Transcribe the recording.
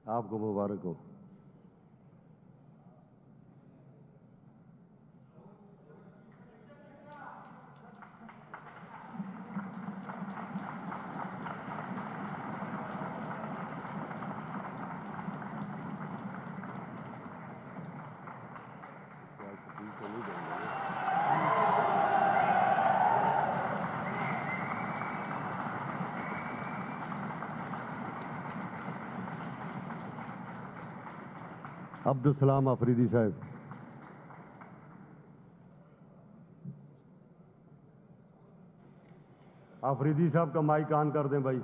आपको मुबारक हो। अब्दुल सलाम अफरीदी साहब। अफरीदी साहब का माइक ऑन कर दें भाई।